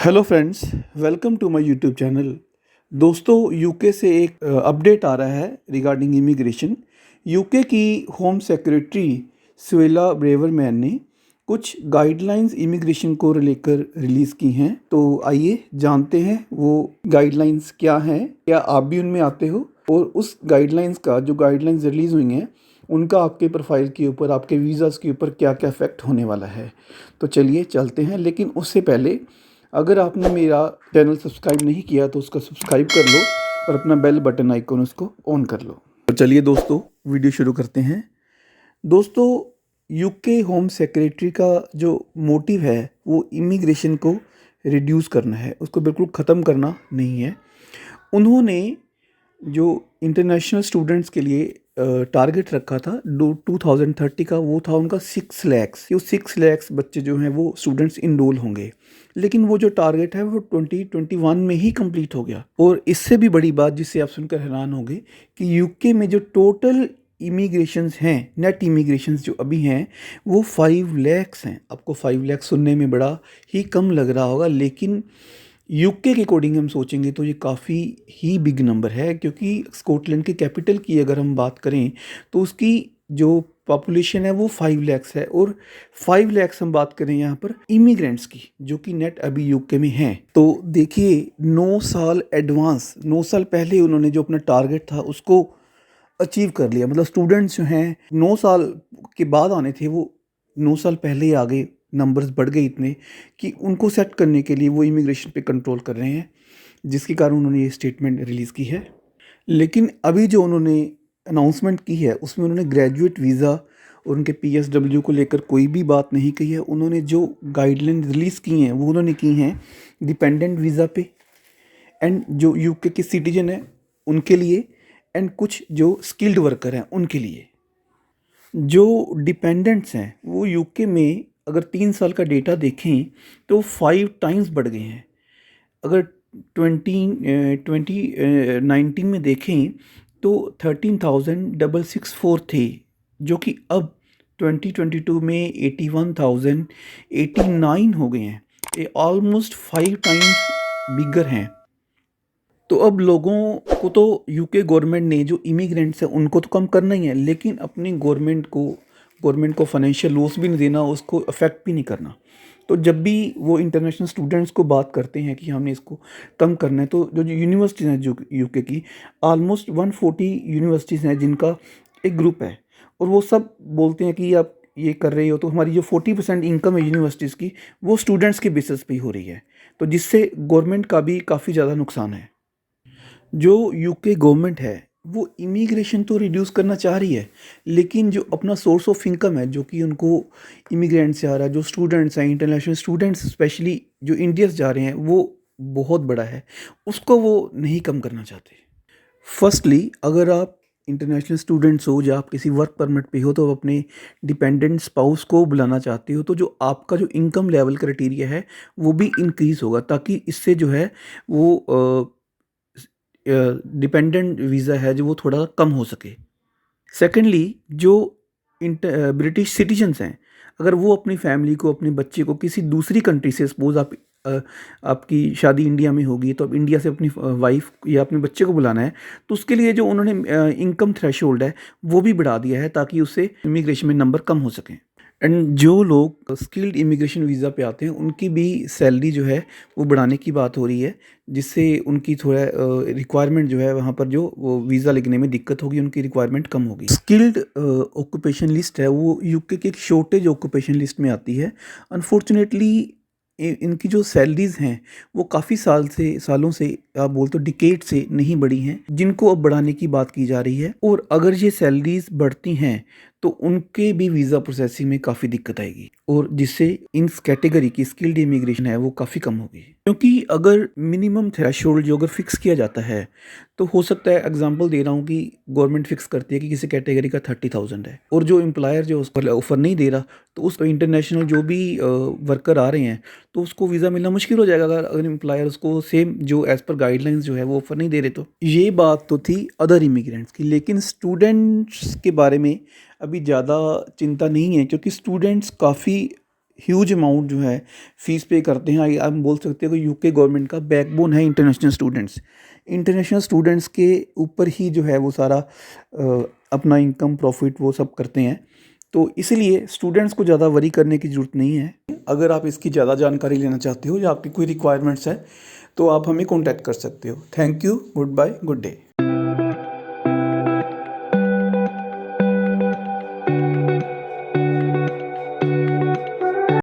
Hello friends, welcome to my YouTube channel. दोस्तों, UK से एक अपडेट आ रहा है रिगार्डिंग इमिग्रेशन। यूके की होम सेक्रेटरी सुएला ब्रेवरमैन ने कुछ गाइडलाइंस इमिग्रेशन को लेकर रिलीज़ की हैं। तो आइए जानते हैं वो गाइडलाइंस क्या हैं, क्या आप भी उनमें आते हो, और उस गाइडलाइंस का जो गाइडलाइंस रिलीज़ हुई हैं उनका आपके प्रोफाइल के ऊपर, आपके वीज़ाज़ के ऊपर क्या क्या इफ़ेक्ट होने वाला है। तो चलिए चलते हैं, लेकिन उससे पहले अगर आपने मेरा चैनल सब्सक्राइब नहीं किया तो उसका सब्सक्राइब कर लो और अपना बेल बटन आइकन उसको ऑन कर लो। तो चलिए दोस्तों, वीडियो शुरू करते हैं। दोस्तों, यूके होम सेक्रेटरी का जो मोटिव है वो इमिग्रेशन को रिड्यूस करना है, उसको बिल्कुल ख़त्म करना नहीं है। उन्होंने जो इंटरनेशनल स्टूडेंट्स के लिए टारगेट रखा था 2030 का, वो था उनका 6 लैक्स। ये 6 लैक्स बच्चे जो हैं वो स्टूडेंट्स इनरोल होंगे, लेकिन वो जो टारगेट है वो 2021 में ही कंप्लीट हो गया। और इससे भी बड़ी बात जिससे आप सुनकर हैरान होंगे कि यूके में जो टोटल इमिग्रेशंस हैं, नेट इमिग्रेशंस जो अभी हैं वो 5 लैक्स हैं। आपको 5 लैक्स सुनने में बड़ा ही कम लग रहा होगा, लेकिन यूके के अकॉर्डिंग हम सोचेंगे तो ये काफ़ी ही बिग नंबर है, क्योंकि स्कॉटलैंड के कैपिटल की अगर हम बात करें तो उसकी जो पॉपुलेशन है वो 5 लैक्स है, और 5 लैक्स हम बात करें यहाँ पर इमिग्रेंट्स की जो कि नेट अभी यूके में हैं। तो देखिए, 9 साल एडवांस, 9 साल पहले उन्होंने जो अपना टारगेट था उसको अचीव कर लिया। मतलब स्टूडेंट्स जो हैं 9 साल के बाद आने थे, वो 9 साल पहले ही आ गए। नंबर्स बढ़ गए इतने कि उनको सेट करने के लिए वो इमिग्रेशन पे कंट्रोल कर रहे हैं, जिसके कारण उन्होंने ये स्टेटमेंट रिलीज़ की है। लेकिन अभी जो उन्होंने अनाउंसमेंट की है उसमें उन्होंने ग्रेजुएट वीज़ा और उनके पीएसडब्ल्यू को लेकर कोई भी बात नहीं कही है। उन्होंने जो गाइडलाइन रिलीज़ की हैं वो उन्होंने की हैं डिपेंडेंट वीज़ा पे, एंड जो यूके के सिटीजन हैं उनके लिए, एंड कुछ जो स्किल्ड वर्कर हैं उनके लिए। जो डिपेंडेंट्स हैं वो यूके में अगर 3 साल का डेटा देखें तो 5 टाइम्स बढ़ गए हैं। अगर 2019 में देखें तो 13,664 थे, जो कि अब 2022 में 81,089 हो गए हैं। ये ऑलमोस्ट 5 टाइम्स बिगर हैं। तो अब लोगों को तो यूके गवर्नमेंट ने जो इमिग्रेंट्स हैं उनको तो कम करना ही है, लेकिन अपनी गवर्नमेंट को फाइनेंशियल लॉस भी नहीं देना, उसको अफेक्ट भी नहीं करना। तो जब भी वो इंटरनेशनल स्टूडेंट्स को बात करते हैं कि हमने इसको कम करना है, तो जो यूनिवर्सिटीज़ हैं जो यूके की, ऑलमोस्ट 140 यूनिवर्सिटीज़ हैं जिनका एक ग्रुप है, और वो सब बोलते हैं कि आप ये कर रहे हो तो हमारी जो 40% इनकम है यूनिवर्सिटीज़ की वो स्टूडेंट्स के बेसिस पे ही हो रही है, तो जिससे गवर्नमेंट का भी काफ़ी ज़्यादा नुकसान है। जो यूके गवर्नमेंट है वो इमिग्रेशन तो रिड्यूस करना चाह रही है, लेकिन जो अपना सोर्स ऑफ इनकम है जो कि उनको इमिग्रेंट से आ रहा है, जो स्टूडेंट्स हैं, इंटरनेशनल स्टूडेंट्स स्पेशली जो इंडिया से जा रहे हैं, वो बहुत बड़ा है, उसको वो नहीं कम करना चाहते। फर्स्टली, अगर आप इंटरनेशनल स्टूडेंट्स हो या आप किसी वर्क परमिट पे हो तो आप अपने डिपेंडेंट स्पाउस को बुलाना चाहते हो, तो जो आपका जो इनकम लेवल क्राइटेरिया है वो भी इंक्रीज़ होगा, ताकि इससे जो है वो डिपेंडेंट वीज़ा है जो वो थोड़ा कम हो सके। सेकेंडली, जो ब्रिटिश सिटीजन्स हैं, अगर वो अपनी फैमिली को, अपने बच्चे को किसी दूसरी कंट्री से, सपोज़ आपकी शादी इंडिया में होगी तो अब इंडिया से अपनी वाइफ या अपने बच्चे को बुलाना है, तो उसके लिए जो उन्होंने इनकम थ्रेशोल्ड है वो भी बढ़ा दिया है, ताकि उससे इमिग्रेशन में नंबर कम हो सकें। एंड जो लोग स्किल्ड इमिग्रेशन वीज़ा पे आते हैं उनकी भी सैलरी जो है वो बढ़ाने की बात हो रही है, जिससे उनकी थोड़ा रिक्वायरमेंट जो है वहाँ पर जो वो वीज़ा लिखने में दिक्कत होगी, उनकी रिक्वायरमेंट कम होगी। स्किल्ड ऑक्यूपेशन लिस्ट है वो यूके की एक शॉर्टेज ऑक्यूपेशन लिस्ट में आती है। अनफॉर्चुनेटली इनकी जो सैलरीज़ हैं वो काफ़ी सालों से, आप बोलते हो डिकेड से नहीं बढ़ी हैं, जिनको अब बढ़ाने की बात की जा रही है। और अगर ये सैलरीज़ बढ़ती हैं तो उनके भी वीज़ा प्रोसेसिंग में काफ़ी दिक्कत आएगी, और जिससे इन कैटेगरी की स्किल्ड इमिग्रेशन है वो काफ़ी कम होगी। क्योंकि अगर मिनिमम थ्रेशोल्ड जो अगर फिक्स किया जाता है, तो हो सकता है, एग्जांपल दे रहा हूँ कि गवर्नमेंट फिक्स करती है कि किसी कैटेगरी का 30,000 है, और जो एम्प्लॉयर जो उस पर ऑफर नहीं दे रहा, तो उस इंटरनेशनल जो भी वर्कर आ रहे हैं तो उसको वीज़ा मिलना मुश्किल हो जाएगा, अगर एम्प्लॉयर उसको सेम जो एज़ पर गाइडलाइंस जो है वो ऑफर नहीं दे रहे। तो ये बात तो थी अदर इमिग्रेंट्स की, लेकिन स्टूडेंट्स के बारे में अभी ज़्यादा चिंता नहीं है, क्योंकि स्टूडेंट्स काफ़ी ह्यूज अमाउंट जो है फ़ीस पे करते हैं। आप बोल सकते हो कि यूके गवर्नमेंट का बैकबोन है इंटरनेशनल स्टूडेंट्स के ऊपर ही जो है वो सारा अपना इनकम प्रॉफिट वो सब करते हैं। तो इसलिए स्टूडेंट्स को ज़्यादा वरी करने की ज़रूरत नहीं है। अगर आप इसकी ज़्यादा जानकारी लेना चाहते हो या आपकी कोई रिक्वायरमेंट्स है तो आप हमें कॉन्टैक्ट कर सकते हो। Thank you, goodbye, good day.